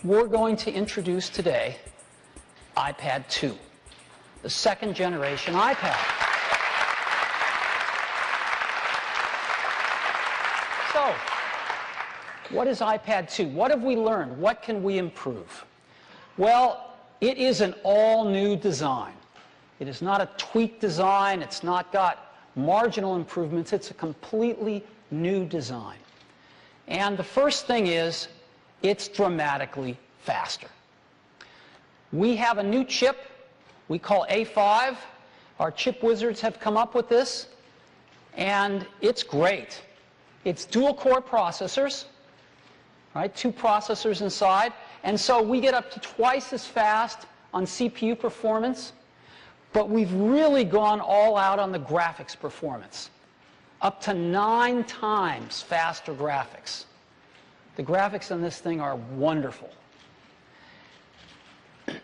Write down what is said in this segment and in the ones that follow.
we're going to introduce today iPad 2, the second generation iPad. So, what is iPad 2? What have we learned? What can we improve? Well, it is an all-new design. It is not a tweaked design. It's not got marginal improvements. It's a completely new design. And the first thing is, it's dramatically faster. We have a new chip we call A5. Our chip wizards have come up with this, and it's great. It's dual-core processors, right? 2 processors inside, and so we get up to twice as fast on CPU performance, but we've really gone all out on the graphics performance. Up to 9 times faster graphics. The graphics on this thing are wonderful.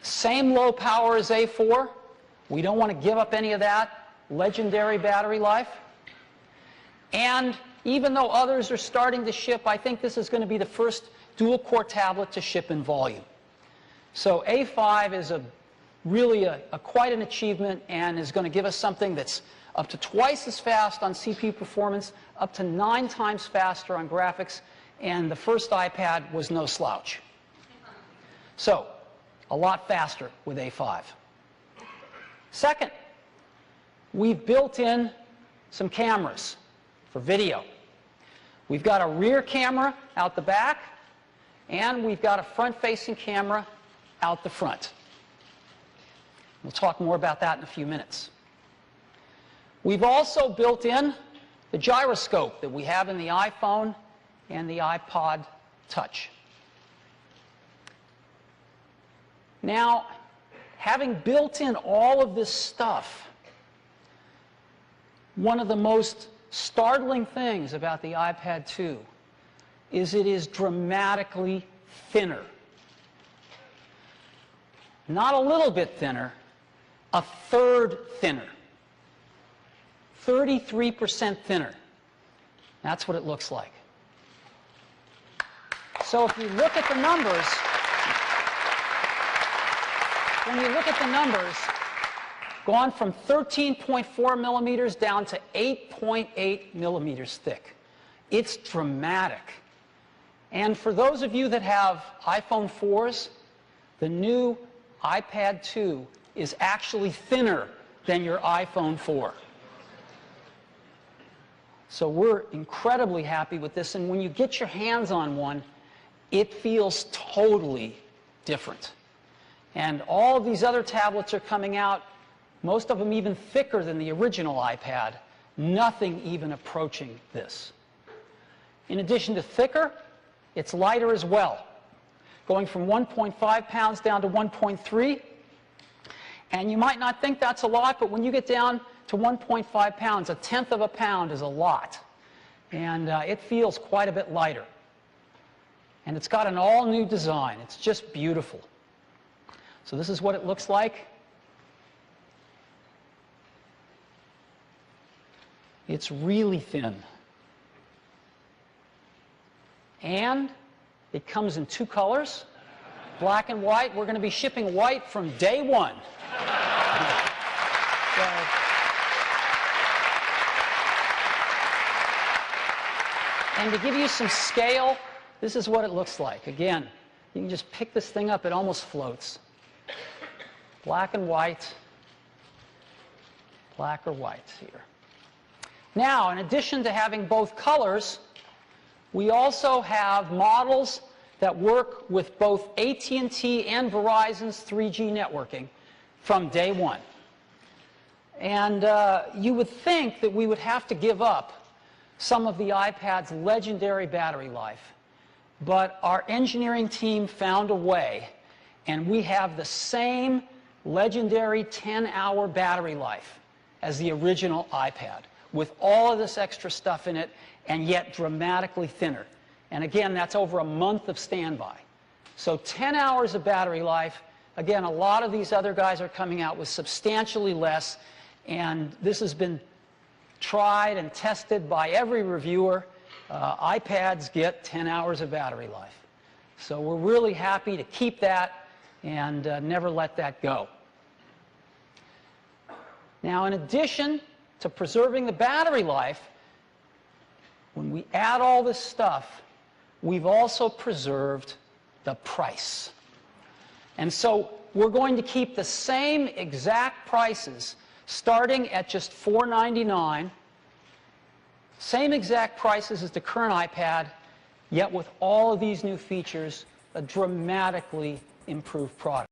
Same low power as A4. We don't want to give up any of that legendary battery life. And even though others are starting to ship, I think this is going to be the first dual-core tablet to ship in volume. So A5 is really quite an achievement and is going to give us something that's up to twice as fast on CPU performance, up to 9 times faster on graphics, and the first iPad was no slouch. So, a lot faster with A5. Second, we've built in some cameras for video. We've got a rear camera out the back, and we've got a front-facing camera out the front. We'll talk more about that in a few minutes. We've also built in the gyroscope that we have in the iPhone and the iPod Touch. Now, having built in all of this stuff, one of the most startling things about the iPad 2 is it is dramatically thinner. Not a little bit thinner, a third thinner. 33% thinner. That's what it looks like. So if you look at the numbers, when you look at the numbers, gone from 13.4 millimeters down to 8.8 millimeters thick. It's dramatic. And for those of you that have iPhone 4s, the new iPad 2 is actually thinner than your iPhone 4. So we're incredibly happy with this, and when you get your hands on one, it feels totally different. And all of these other tablets are coming out, most of them even thicker than the original iPad, nothing even approaching this. In addition to thicker, it's lighter as well, going from 1.5 pounds down to 1.3. And you might not think that's a lot, but when you get down to 1.5 pounds, 1/10 of a pound is a lot. And it feels quite a bit lighter. And it's got an all-new design. It's just beautiful. So this is what it looks like. It's really thin. And it comes in 2 colors, black and white. We're going to be shipping white from day 1. And to give you some scale, this is what it looks like. Again, you can just pick this thing up. It almost floats. Black and white. Black or white here. Now, in addition to having both colors, we also have models that work with both AT&T and Verizon's 3G networking from day 1. And you would think that we would have to give up some of the iPad's legendary battery life. But our engineering team found a way, and we have the same legendary 10-hour battery life as the original iPad, with all of this extra stuff in it, and yet dramatically thinner. And again, that's over a month of standby. So 10 hours of battery life. Again, a lot of these other guys are coming out with substantially less, and this has been tried and tested by every reviewer. iPads get 10 hours of battery life. So we're really happy to keep that and never let that go. Now, in addition to preserving the battery life, when we add all this stuff, we've also preserved the price. And so we're going to keep the same exact prices starting at just $499, same exact prices as the current iPad, yet with all of these new features, a dramatically improved product.